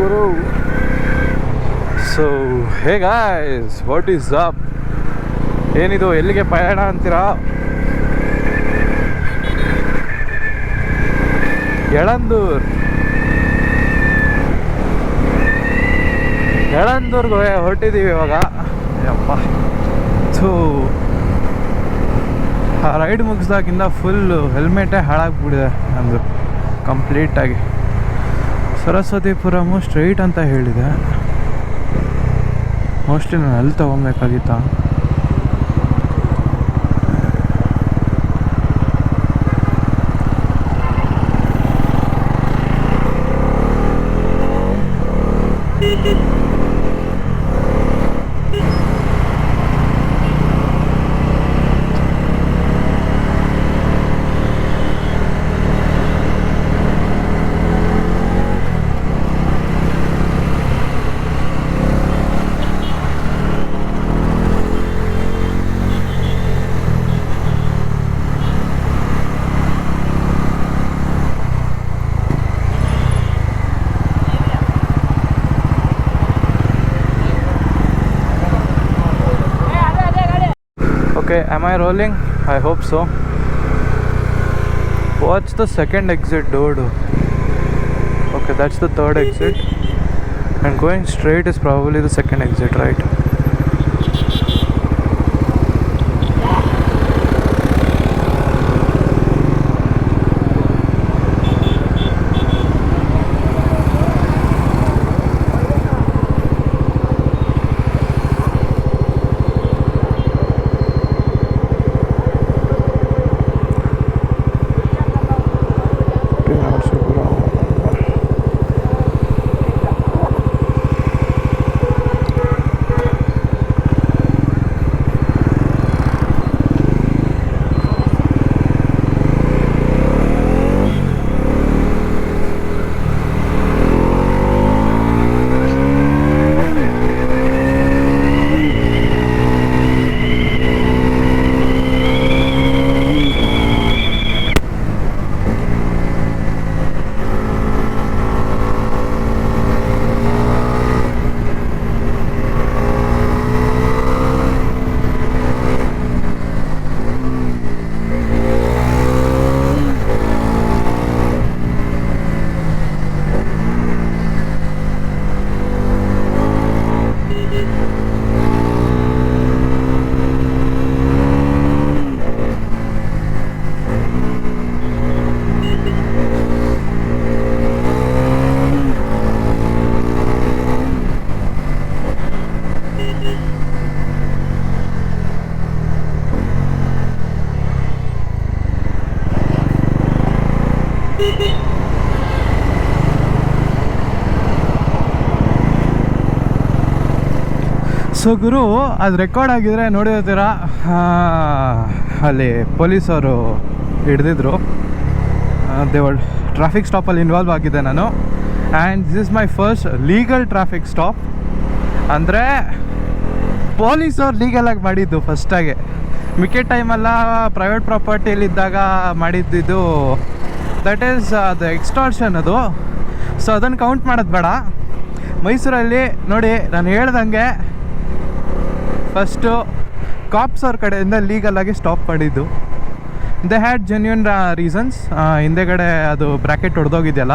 Guru. So, hey guys, what is up? ಏನಿದು ಎಲ್ಲಿಗೆ ಪಯಣ ಅಂತೀರಾ? ಯಳಂದೂರ್ಗೆ ಹೊರಟಿದ್ದೀವಿ ಇವಾಗ. ಯಪ್ಪ, ಸೊ ಆ ರೈಡ್ ಮುಗಿಸ್ದಾಗಿಂದ ಫುಲ್ಲು ಹೆಲ್ಮೆಟೇ ಹಾಳಾಗ್ಬಿಟ್ಟಿದೆ ನಮ್ಮದು ಕಂಪ್ಲೀಟಾಗಿ. ಸರಸ್ವತಿಪುರಮು ಸ್ಟ್ರೈಟ್ ಅಂತ ಹೇಳಿದೆ. ಮೋಸ್ಟ್ಲಿ ನಾನು ಅಲ್ಲಿ ತೊಗೊಬೇಕಾಗಿತ್ತಾ? Okay, am I rolling? I hope so. What's the second exit, dude? Okay, that's the third exit. And going straight is probably the second exit, right? So ಗುರು, ಅದು record ಆಗಿದ್ರೆ ನೋಡಿರ್ತೀರ, ಅಲ್ಲಿ ಪೊಲೀಸವರು ಹಿಡ್ದಿದ್ರು. ದೇವಳ್ ಟ್ರಾಫಿಕ್ ಸ್ಟಾಪಲ್ಲಿ ಇನ್ವಾಲ್ವ್ ಆಗಿದ್ದೆ ನಾನು. And this is my first legal traffic stop. ಅಂದರೆ ಪೊಲೀಸವ್ರು ಲೀಗಲಾಗಿ ಮಾಡಿದ್ದು ಫಸ್ಟಾಗೆ. ಮಿಕ್ಕಿದ ಟೈಮೆಲ್ಲ ಪ್ರೈವೇಟ್ ಪ್ರಾಪರ್ಟಿಯಲ್ಲಿದ್ದಾಗ ಮಾಡಿದ್ದಿದ್ದು. ದಟ್ ಈಸ್ ಅದು ಎಕ್ಸ್ಟಾರ್ಷನ್ ಅದು. ಸೊ ಅದನ್ನು ಕೌಂಟ್ ಮಾಡೋದು ಬೇಡ. ಮೈಸೂರಲ್ಲಿ ನೋಡಿ, ನಾನು ಹೇಳ್ದಂಗೆ ಫಸ್ಟು ಕಾಪ್ಸ್ ಅವ್ರ ಕಡೆಯಿಂದ ಲೀಗಲಾಗಿ ಸ್ಟಾಪ್ ಮಾಡಿದ್ದು. They had genuine reasons. ಹಿಂದೆಗಡೆ ಅದು ಬ್ರ್ಯಾಕೆಟ್ ಹೊಡೆದೋಗಿದೆಯಲ್ಲ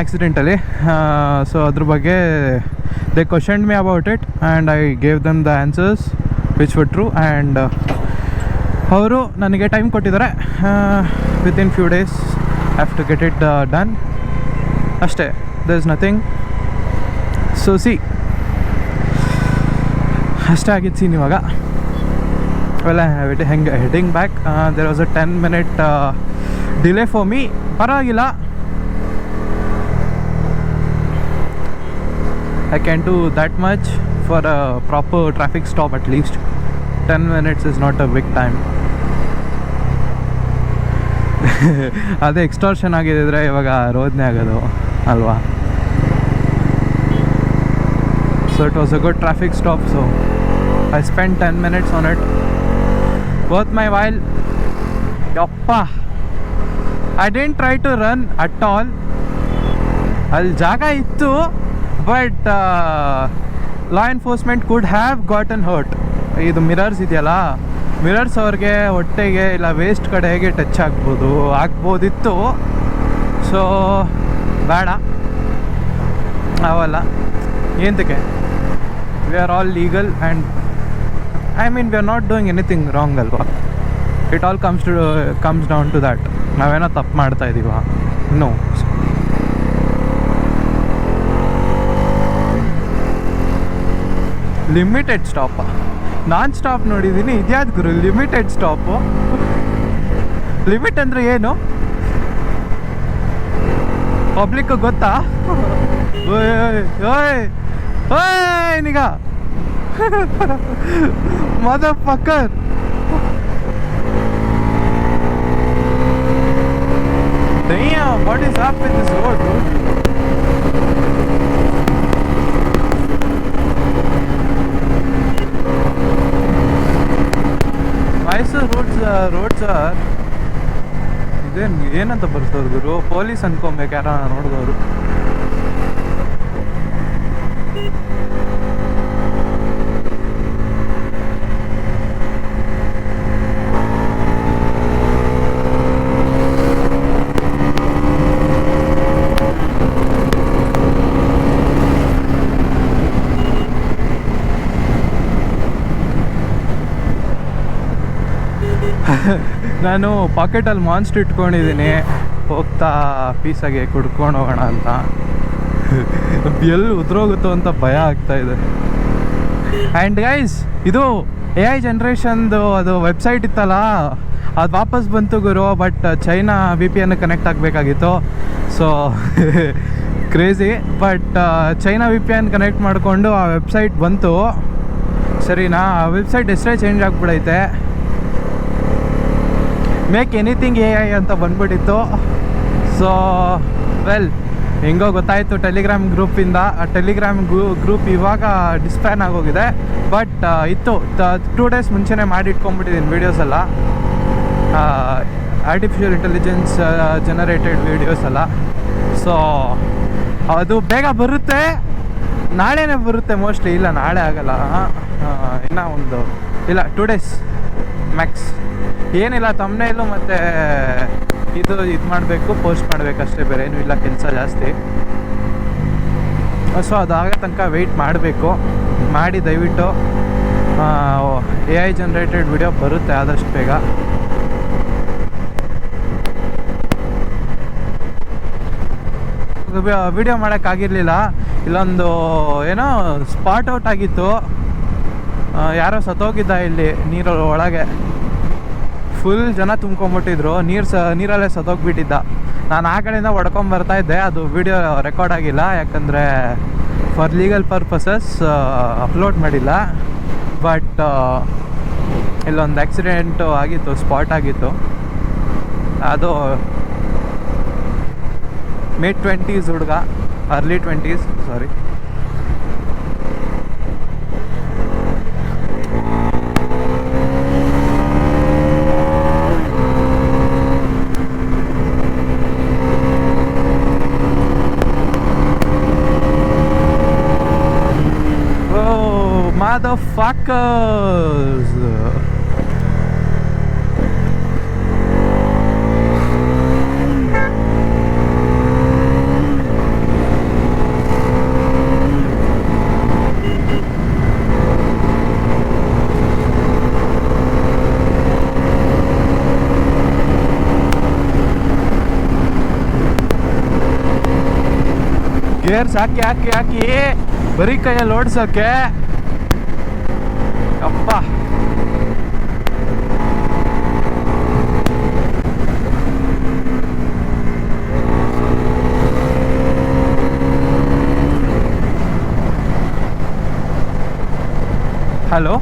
ಆಕ್ಸಿಡೆಂಟಲ್ಲಿ. ಸೊ ಅದ್ರ ಬಗ್ಗೆ they questioned me about it and I gave them the answers which were true. And ಅವರು ನನಗೆ ಟೈಮ್ ಕೊಟ್ಟಿದ್ದಾರೆ. Within few days I have to get it done. ಅಷ್ಟೇ, there is nothing. So see, ಅಷ್ಟೇ ಆಗಿತ್ತು scene ಇವಾಗ. Well, heading back. There was a 10 minute delay for me. ಪರವಾಗಿಲ್ಲ, I can do that much for a proper traffic stop at least. 10 minutes is not a big time. ಅದೇ extortion ಆಗಿದ್ದರೆ ಇವಾಗ ರೋದನೆ ಆಗೋದು ಅಲ್ವಾ. So it was a good traffic stop, so I spent 10 minutes on it. Worth my while. Yappa, I didn't try to run at all. ಅಲ್ಲಿ ಜಾಗ ಇತ್ತು, but law enforcement could have gotten hurt. ಇದು mirrors ಇದೆಯಲ್ಲ, mirrors ಅವ್ರಿಗೆ ಹೊಟ್ಟೆಗೆ ಇಲ್ಲ waste ಕಡೆಗೆ touch ಆಗ್ಬೋದಿತ್ತು. So ಬೇಡ ಅವಲ್ಲ. ಏನಕ್ಕೆ we are all legal and I mean we are not doing anything wrong ಅಲ್ವಾ. It all comes down to that. ನಾವೇನೋ ತಪ್ಪು ಮಾಡ್ತಾ ಇದ್ದೀವ? ನೋ. ಲಿಮಿಟೆಡ್ ಸ್ಟಾಪ? ನಾನ್ ಸ್ಟಾಪ್ ನೋಡಿದ್ದೀನಿ, ಇದ್ಯಾವ್ದು ಗುರು ಲಿಮಿಟೆಡ್ ಸ್ಟಾಪು? ಲಿಮಿಟ್ ಅಂದರೆ ಏನು? ಪಬ್ಲಿಕ್ ಗೊತ್ತಾ? ಓಯ್ nigga mother fucker. Damn, what is up with this road, dude? Mysuru roads ಇದೇನು ಏನಂತ ಬರ್ಸೋರು ಗುರು? ಪೊಲೀಸ್ ಅನ್ಕೊಬೇಕು ಯಾರ ನೋಡಿದವರು. ನಾನು ಪಾಕೆಟಲ್ಲಿ ಮಾನ್ಸ್ಟರ್ ಇಟ್ಕೊಂಡಿದ್ದೀನಿ, ಹೋಗ್ತಾ ಪೀಸಾಗೆ ಕುಡ್ಕೊಂಡು ಹೋಗೋಣ ಅಂತ. ಎಲ್ಲಿ ಉದ್ರೋಗುತ್ತೋ ಅಂತ ಭಯ ಆಗ್ತಾಯಿದೆ. ಆ್ಯಂಡ್ ಗೈಸ್, ಇದು AI ಜನ್ರೇಷನ್ದು ಅದು ವೆಬ್ಸೈಟ್ ಇತ್ತಲ್ಲ, ಅದು ವಾಪಸ್ ಬಂತು ಗುರು. ಬಟ್ ಚೈನಾ VPN ಕನೆಕ್ಟ್ ಆಗಬೇಕಾಗಿತ್ತು. So crazy. But China VPN connect ಮಾಡಿಕೊಂಡು ಆ ವೆಬ್ಸೈಟ್ ಬಂತು. ಸರಿನಾ? ಆ ವೆಬ್ಸೈಟ್ ಹೆಸರೇ ಚೇಂಜ್ ಆಗಿಬಿಡೈತೆ. ಮೇಕ್ ಎನಿಥಿಂಗ್ AI ಅಂತ ಬಂದ್ಬಿಟ್ಟಿತ್ತು. ಸೊ ವೆಲ್, ಹೆಂಗೋ ಗೊತ್ತಾಯಿತು ಟೆಲಿಗ್ರಾಮ್ ಗ್ರೂಪಿಂದ. ಆ ಟೆಲಿಗ್ರಾಮ್ ಗ್ರೂಪ್ ಇವಾಗ ಡಿಸ್ಬ್ಯಾನ್ ಆಗೋಗಿದೆ. ಬಟ್ ಇತ್ತು 2 days ಮುಂಚೆನೇ ಮಾಡಿ ಇಟ್ಕೊಂಡ್ಬಿಟ್ಟಿದ್ದೀನಿ ವೀಡಿಯೋಸ್ ಎಲ್ಲ, ಆರ್ಟಿಫಿಷಿಯಲ್ ಇಂಟೆಲಿಜೆನ್ಸ್ ಜನರೇಟೆಡ್ ವೀಡಿಯೋಸ್ ಎಲ್ಲ. ಸೊ ಅದು ಬೇಗ ಬರುತ್ತೆ, ನಾಳೆನೇ ಬರುತ್ತೆ ಮೋಸ್ಟ್ಲಿ. ಇಲ್ಲ ನಾಳೆ ಆಗಲ್ಲ, ಇನ್ನೂ ಒಂದು ಇಲ್ಲ 2 days ಮ್ಯಾಕ್ಸ್. ಏನಿಲ್ಲ, ತಮ್ಮನೇಲು ಮತ್ತು ಇದು ಮಾಡಬೇಕು, ಪೋಸ್ಟ್ ಮಾಡಬೇಕಷ್ಟೇ, ಬೇರೆ ಏನೂ ಇಲ್ಲ ಕೆಲಸ ಜಾಸ್ತಿ. ಸೊ ಅದಾಗೋ ತನಕ ವೆಯ್ಟ್ ಮಾಡಬೇಕು. ಮಾಡಿ ದಯವಿಟ್ಟು AI ಜನ್ರೇಟೆಡ್ ವಿಡಿಯೋ ಬರುತ್ತೆ ಆದಷ್ಟು ಬೇಗ. ವಿಡಿಯೋ ಮಾಡೋಕ್ಕಾಗಿರಲಿಲ್ಲ, ಇಲ್ಲೊಂದು ಏನೋ ಸ್ಪಾಟ್ ಔಟ್ ಆಗಿತ್ತು. ಯಾರೋ ಸತ್ತೋಗಿದ್ದ ಇಲ್ಲಿ ನೀರ ಒಳಗೆ. ಫುಲ್ ಜನ ತುಂಬ್ಕೊಂಬಿಟ್ಟಿದ್ರು, ನೀರಲ್ಲೇ ಸತ್ತೋಗ್ಬಿಟ್ಟಿದ್ದ. ನಾನು ಆ ಕಡೆಯಿಂದ ಹೊಡ್ಕೊಂಬರ್ತಾಯಿದ್ದೆ, ಅದು ವಿಡಿಯೋ ರೆಕಾರ್ಡ್ ಆಗಿಲ್ಲ, ಯಾಕಂದರೆ ಫಾರ್ ಲೀಗಲ್ ಪರ್ಪಸಸ್ ಅಪ್ಲೋಡ್ ಮಾಡಿಲ್ಲ. ಬಟ್ ಇಲ್ಲೊಂದು ಆಕ್ಸಿಡೆಂಟು ಆಗಿತ್ತು, ಸ್ಪಾಟ್ ಆಗಿತ್ತು. ಅದು ಮಿಡ್ 20s ಹುಡುಗ, ಅರ್ಲಿ 20s, ಸಾರಿ. Motherfuckers! ಗೇರ್ಸ್ ಹಾಕಿ ಬರೀ ಕೈಯಲ್ಲಿ ಓಡಿಸೋಕೆ ಅಪ್ಪ. ಹಲೋ.